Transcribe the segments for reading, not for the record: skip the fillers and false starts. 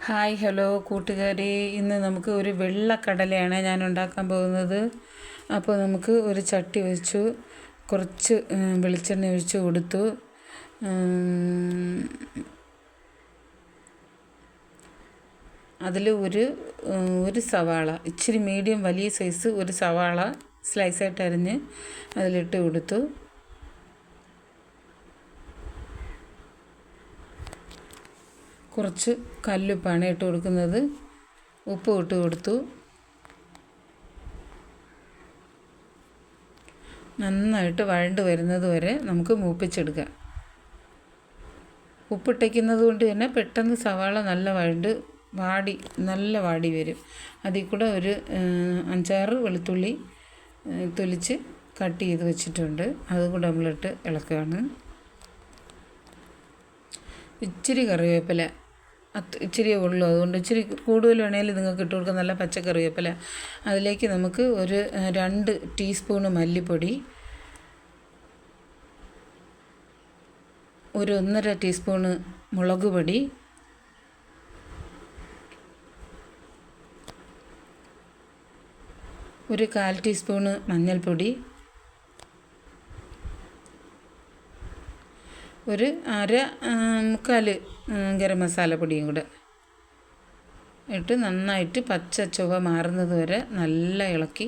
Hi hello കൂട്ടുകാരെ, ഇന്ന് നമുക്ക് ഒരു വെള്ളക്കടലയാണ് ഞാൻ ഉണ്ടാക്കാൻ പോകുന്നത്. അപ്പോൾ നമുക്ക് ഒരു ചട്ടി വെച്ചു, കുറച്ച് വെളിച്ചെണ്ണ ഒഴിച്ച് കൊടുത്തു. അതിൽ ഒരു സവാള, ഇച്ചിരി മീഡിയം വലിയ സൈസ് ഒരു സവാള സ്ലൈസായിട്ട് അരിഞ്ഞ് അതിലിട്ട് കൊടുത്തു. കുറച്ച് കല്ലുപ്പാണ് ഇട്ട് കൊടുക്കുന്നത്. ഉപ്പ് ഇട്ട് കൊടുത്തു. നന്നായിട്ട് വഴണ്ട് വരുന്നത് വരെ നമുക്ക് മൂപ്പിച്ചെടുക്കാം. ഉപ്പിട്ടയ്ക്കുന്നത് കൊണ്ട് തന്നെ പെട്ടെന്ന് സവാള നല്ല വാടി വരും. അതിൽ കൂടെ ഒരു 5-6 വെളുത്തുള്ളി തൊലിച്ച് കട്ട് ചെയ്ത് വെച്ചിട്ടുണ്ട്. അതുകൂടെ നമ്മളിട്ട് ഇളക്കുകയാണ്. ഇച്ചിരി കറിവേപ്പില, ഇച്ചിരിയേ ഉള്ളൂ, അതുകൊണ്ട് ഇച്ചിരി കൂടുതൽ വേണമെങ്കിൽ നിങ്ങൾക്ക് ഇട്ട് കൊടുക്കാം. നല്ല പച്ചക്കറിവേപ്പില. അതിലേക്ക് നമുക്ക് ഒരു 2 ടീസ്പൂണ് മല്ലിപ്പൊടി, ഒരു 1.5 ടീസ്പൂണ് മുളക് പൊടി, ഒരു 1/4 ടീസ്പൂണ് മഞ്ഞൾപ്പൊടി, ഒരു 1/4 ഗരം മസാല പൊടിയും കൂടെ ഇട്ട് നന്നായിട്ട് പച്ച ചുവ മാറുന്നത് വരെ നല്ല ഇളക്കി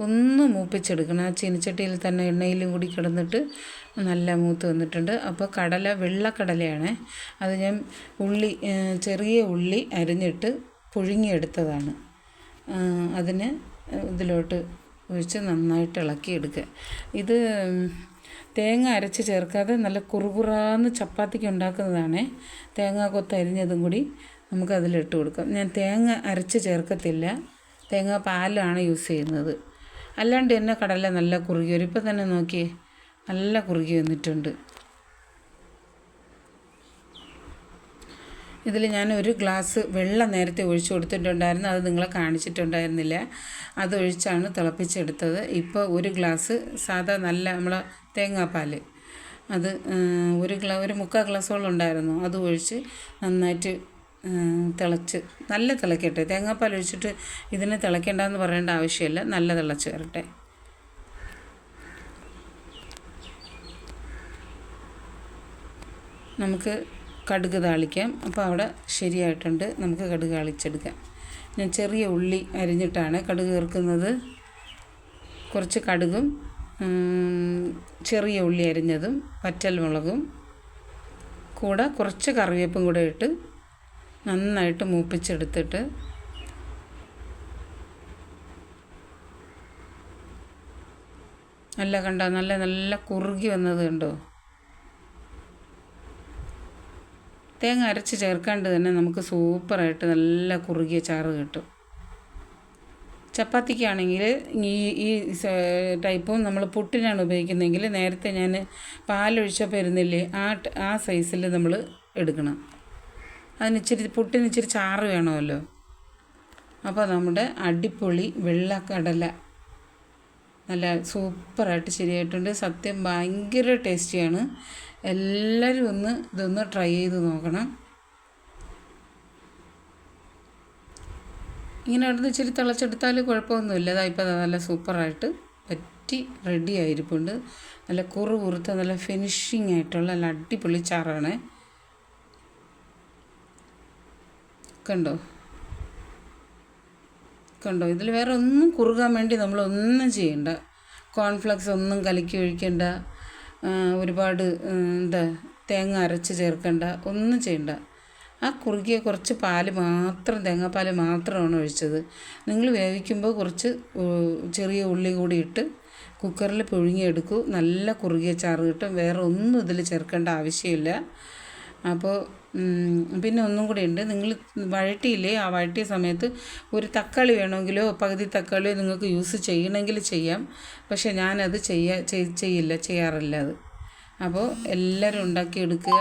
ഒന്ന് മൂപ്പിച്ചെടുക്കണം. ആ ചീനിച്ചട്ടിയിൽ തന്നെ എണ്ണയിലും കൂടി കിടന്നിട്ട് നല്ല മൂത്ത് വന്നിട്ടുണ്ട്. അപ്പോൾ വെള്ളക്കടലയാണ്. അത് ഞാൻ ചെറിയ ഉള്ളി അരിഞ്ഞിട്ട് പുഴുങ്ങിയെടുത്തതാണ്. അതിന് ഇതിലോട്ട് ഒഴിച്ച് നന്നായിട്ട് ഇളക്കിയെടുക്കുക. ഇത് തേങ്ങ അരച്ച് ചേർക്കാതെ നല്ല കുറുകുറാന്ന് ചപ്പാത്തിക്ക് ഉണ്ടാക്കുന്നതാണ്. തേങ്ങ കൊത്ത് അരിഞ്ഞതും കൂടി നമുക്കതിലിട്ട് കൊടുക്കാം. ഞാൻ തേങ്ങ അരച്ച് ചേർക്കത്തില്ല, തേങ്ങ പാലാണ് യൂസ് ചെയ്യുന്നത്. അല്ലാണ്ട് തന്നെ കടല നല്ല കുറുകി വരും. ഇപ്പം തന്നെ നോക്കിയേ, നല്ല കുറുകി വന്നിട്ടുണ്ട്. ഇതിൽ ഞാൻ ഒരു ഗ്ലാസ് വെള്ളം നേരത്തെ ഒഴിച്ച് കൊടുത്തിട്ടുണ്ടായിരുന്നു. അത് നിങ്ങളെ കാണിച്ചിട്ടുണ്ടായിരുന്നില്ല. അതൊഴിച്ചാണ് തിളപ്പിച്ചെടുത്തത്. ഇപ്പോൾ ഒരു ഗ്ലാസ് സാധാ നല്ല നമ്മളെ തേങ്ങാപ്പാൽ, അത് ഒരു 3/4 ഗ്ലാസോളം ഉണ്ടായിരുന്നു. അത് ഒഴിച്ച് നന്നായിട്ട് നല്ല തിളക്കട്ടെ. തേങ്ങാപ്പാൽ ഒഴിച്ചിട്ട് ഇതിന് തിളയ്ക്കേണ്ടെന്ന് പറയേണ്ട ആവശ്യമില്ല. നല്ല തിളച്ച് വരട്ടെ. നമുക്ക് കടുക് താളിക്കാം. അപ്പോൾ അവിടെ ശരിയായിട്ടുണ്ട്. നമുക്ക് കടുക് താളിച്ചെടുക്കാം. ഞാൻ ചെറിയ ഉള്ളി അരിഞ്ഞിട്ടാണ് കടുക് ചേർക്കുന്നത്. കുറച്ച് കടുകും ചെറിയ ഉള്ളി അരിഞ്ഞതും വറ്റൽമുളകും കൂടെ കുറച്ച് കറിവേപ്പും കൂടെ ഇട്ട് നന്നായിട്ട് മൂപ്പിച്ചെടുത്തിട്ട് നല്ല കുറുകി വന്നത് കണ്ടോ. തേങ്ങ അരച്ച് ചേർക്കാണ്ട് തന്നെ നമുക്ക് സൂപ്പറായിട്ട് നല്ല കുറുകിയ ചാറ് കിട്ടും. ചപ്പാത്തിക്കാണെങ്കിൽ ഈ ടൈപ്പും നമ്മൾ പുട്ടിനാണ് ഉപയോഗിക്കുന്നതെങ്കിൽ നേരത്തെ ഞാൻ പാലൊഴിച്ചപ്പോൾ ഇരുന്നില്ലേ, ആ സൈസിൽ നമ്മൾ എടുക്കണം. പുട്ടിന് ഇച്ചിരി ചാറ് വേണമല്ലോ. അപ്പോൾ നമ്മുടെ അടിപൊളി വെള്ളക്കടല നല്ല സൂപ്പറായിട്ട് ശരിയായിട്ടുണ്ട്. സത്യം ഭയങ്കര ടേസ്റ്റിയാണ്. എല്ലാവരും ഇതൊന്ന് ട്രൈ ചെയ്ത് നോക്കണം. ഇങ്ങനെ അവിടുന്ന് ഇച്ചിരി തിളച്ചെടുത്താൽ കുഴപ്പമൊന്നുമില്ല. ഇപ്പോൾ നല്ല സൂപ്പറായിട്ട് പറ്റി റെഡി ആയിരിപ്പുണ്ട്. നല്ല കുറുത്ത നല്ല ഫിനിഷിങ് ആയിട്ടുള്ള നല്ല അടിപൊളി ചാറാണ്. കണ്ടോ ഇതിൽ വേറെ ഒന്നും കുറുകാൻ വേണ്ടി നമ്മളൊന്നും ചെയ്യണ്ട. കോൺഫ്ലക്സ് ഒന്നും കലക്കി ഒഴിക്കണ്ട, ഒരുപാട് തേങ്ങ അരച്ച് ചേർക്കണ്ട, ഒന്നും ചെയ്യണ്ട. ആ കുറുകിയ കുറച്ച് തേങ്ങാപ്പാൽ മാത്രമാണ് ഒഴിച്ചത്. നിങ്ങൾ വേവിക്കുമ്പോൾ കുറച്ച് ചെറിയ ഉള്ളി കൂടി ഇട്ട് കുക്കറിൽ പുഴുങ്ങിയെടുക്കൂ. നല്ല കുറുകിയ ചാറ് കിട്ടും. വേറെ ഒന്നും ഇതിൽ ചേർക്കേണ്ട ആവശ്യമില്ല. അപ്പോൾ പിന്നെ ഒന്നും കൂടി ഉണ്ട്. നിങ്ങൾ വഴറ്റിയില്ലേ, ആ വഴറ്റിയ സമയത്ത് ഒരു തക്കാളി വേണമെങ്കിലോ പകുതി തക്കാളിയോ നിങ്ങൾക്ക് യൂസ് ചെയ്യണമെങ്കിൽ ചെയ്യാം. പക്ഷേ ഞാനത് ചെയ്യാറില്ല അത്. അപ്പോൾ എല്ലാവരും ഉണ്ടാക്കിയെടുക്കുക.